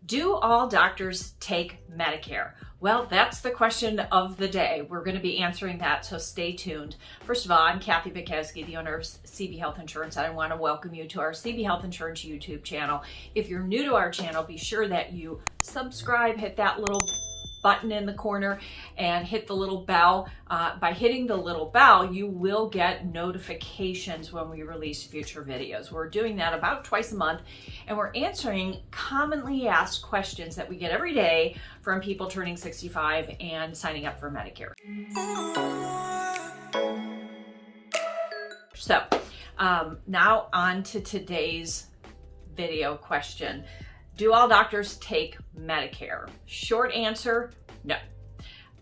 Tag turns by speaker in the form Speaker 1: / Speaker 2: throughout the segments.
Speaker 1: Do all doctors take Medicare? Well, that's the question of the day. We're going to be answering that, so stay tuned. First of all, I'm Kathy Bukowski, the owner of CB Health Insurance, and I want to welcome you to our CB Health Insurance YouTube channel. If you're new to our channel, be sure that you subscribe, hit that little button in the corner and hit the little bell. By hitting the little bell, you will get notifications when we release future videos. We're doing that about twice a month, and we're answering commonly asked questions that we get every day from people turning 65 and signing up for Medicare. So now on to today's video question. Do all doctors take Medicare? Short answer, no.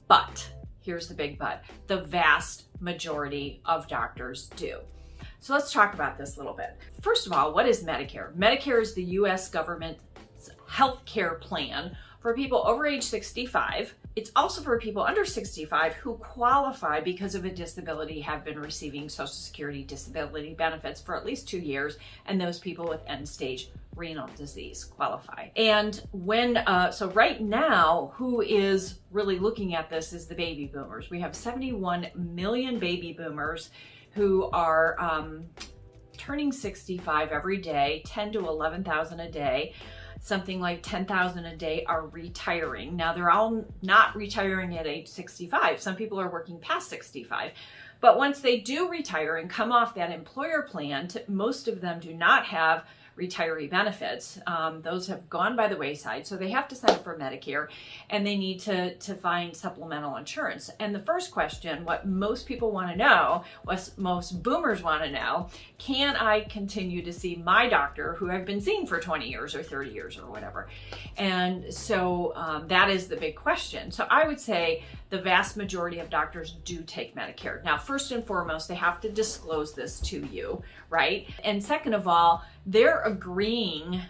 Speaker 1: But here's the big but. The vast majority of doctors do. So let's talk about this a little bit. First of all, what is Medicare? Medicare is the US government's health care plan for people over age 65. It's also for people under 65 who qualify because of a disability, have been receiving Social Security disability benefits for at least 2 years, and those people with end-stage renal disease qualify. And so right now, who is really looking at this is the baby boomers. We have 71 million baby boomers who are turning 65 every day, 10 to 11,000 a day. Something like 10,000 a day are retiring. Now, they're all not retiring at age 65. Some people are working past 65. But once they do retire and come off that employer plan, most of them do not have retiree benefits. Those have gone by the wayside, so they have to sign up for Medicare, and they need to find supplemental insurance. And the first question, what most people want to know, what most boomers want to know, can I continue to see my doctor who I've been seeing for 20 years or 30 years or whatever? And so that is the big question. So I would say the vast majority of doctors do take Medicare. Now, first and foremost, they have to disclose this to you, right? And second of all, they're agreeing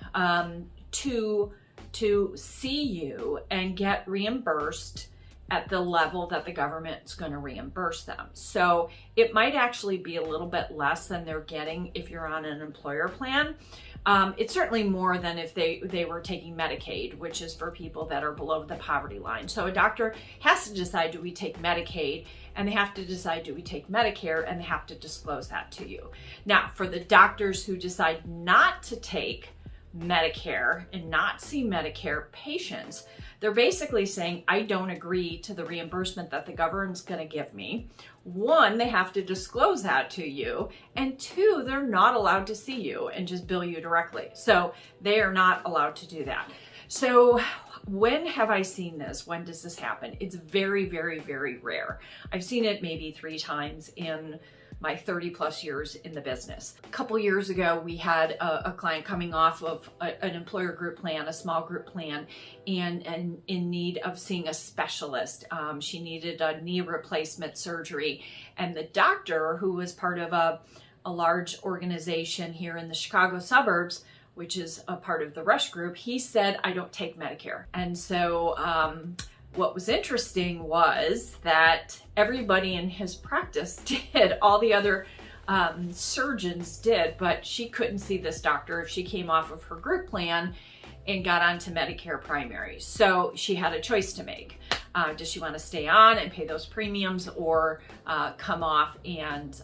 Speaker 1: to see you and get reimbursed at the level that the government's going to reimburse them. So it might actually be a little bit less than they're getting if you're on an employer plan. It's certainly more than if they were taking Medicaid, which is for people that are below the poverty line. So a doctor has to decide, do we take Medicaid? And they have to decide, do we take Medicare? And they have to disclose that to you. Now, for the doctors who decide not to take Medicare and not see Medicare patients, they're basically saying, I don't agree to the reimbursement that the government's going to give me. One, they have to disclose that to you. And two, they're not allowed to see you and just bill you directly. So they are not allowed to do that. So when have I seen this? When does this happen? It's very, very, very rare. I've seen it maybe 3 times in my 30 plus years in the business. A couple years ago, we had a client coming off of an employer group plan, a small group plan, and in need of seeing a specialist. She needed a knee replacement surgery, and the doctor, who was part of a large organization here in the Chicago suburbs, which is a part of the Rush Group, he said, I don't take Medicare. And so what was interesting was that everybody in his practice did, all the other surgeons did, but she couldn't see this doctor if she came off of her group plan and got onto Medicare primary. So she had a choice to make. Does she want to stay on and pay those premiums, or come off and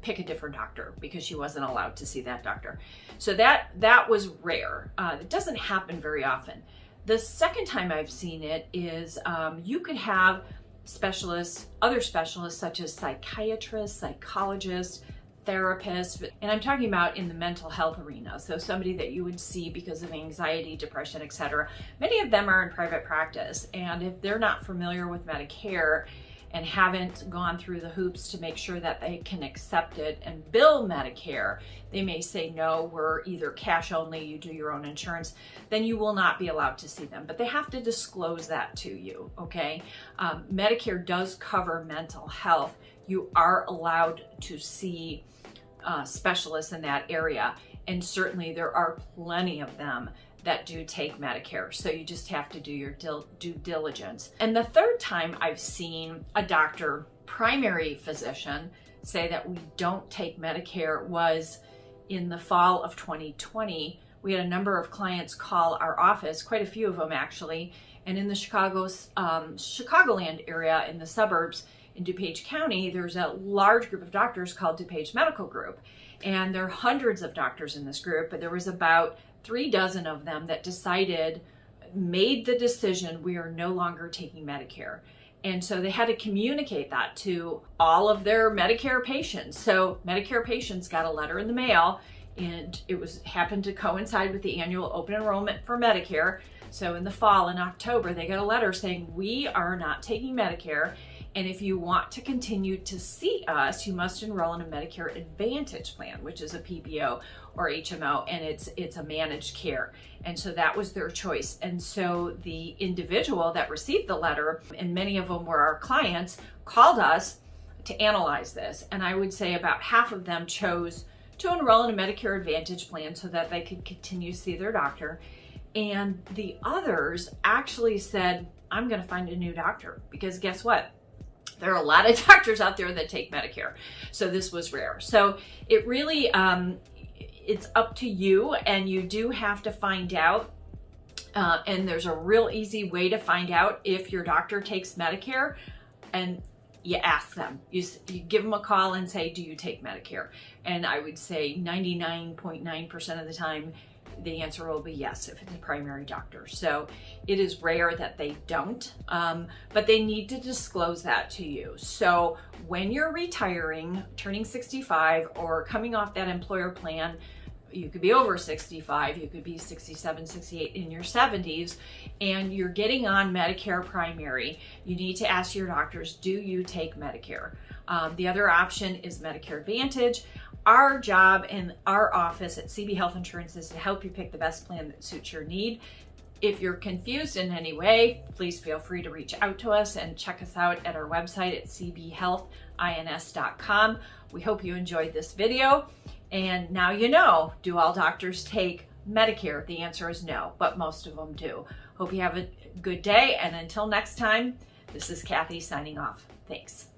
Speaker 1: pick a different doctor because she wasn't allowed to see that doctor? So that was rare. It doesn't happen very often. The second time I've seen it is you could have specialists, other specialists such as psychiatrists, psychologists, therapists, and I'm talking about in the mental health arena. So somebody that you would see because of anxiety, depression, etc. Many of them are in private practice, and if they're not familiar with Medicare and haven't gone through the hoops to make sure that they can accept it and bill Medicare, they may say, no, we're either cash only, you do your own insurance, then you will not be allowed to see them. But they have to disclose that to you, okay? Medicare does cover mental health. You are allowed to see specialists in that area, and certainly there are plenty of them that do take Medicare. So you just have to do your due diligence. And the third time I've seen a doctor, primary physician, say that we don't take Medicare was in the fall of 2020 we had a number of clients call our office, quite a few of them actually, and in the Chicagoland area, in the suburbs, in DuPage County, there's a large group of doctors called DuPage Medical Group. And there are hundreds of doctors in this group, but there was about 36 of them that made the decision, we are no longer taking Medicare. And so they had to communicate that to all of their Medicare patients. So Medicare patients got a letter in the mail, and it happened to coincide with the annual open enrollment for Medicare. So in the fall, in October, they got a letter saying, we are not taking Medicare. And if you want to continue to see us, you must enroll in a Medicare Advantage plan, which is a PPO or HMO, and it's a managed care. And so that was their choice. And so the individual that received the letter, and many of them were our clients, called us to analyze this. And I would say about half of them chose to enroll in a Medicare Advantage plan so that they could continue to see their doctor. And the others actually said, I'm going to find a new doctor, because guess what? There are a lot of doctors out there that take Medicare. So this was rare. So it really, it's up to you, and you do have to find out. And there's a real easy way to find out if your doctor takes Medicare, and you ask them. You give them a call and say, do you take Medicare? And I would say 99.9% of the time, the answer will be yes if it's a primary doctor. So it is rare that they don't, but they need to disclose that to you. So when you're retiring, turning 65, or coming off that employer plan, you could be over 65, you could be 67, 68, in your 70s, and you're getting on Medicare primary, you need to ask your doctors, do you take Medicare? The other option is Medicare Advantage. Our job in our office at CB Health Insurance is to help you pick the best plan that suits your need. If you're confused in any way, please feel free to reach out to us and check us out at our website at cbhealthins.com. We hope you enjoyed this video. And now you know, do all doctors take Medicare? The answer is no, but most of them do. Hope you have a good day, and until next time, this is Kathy signing off. Thanks.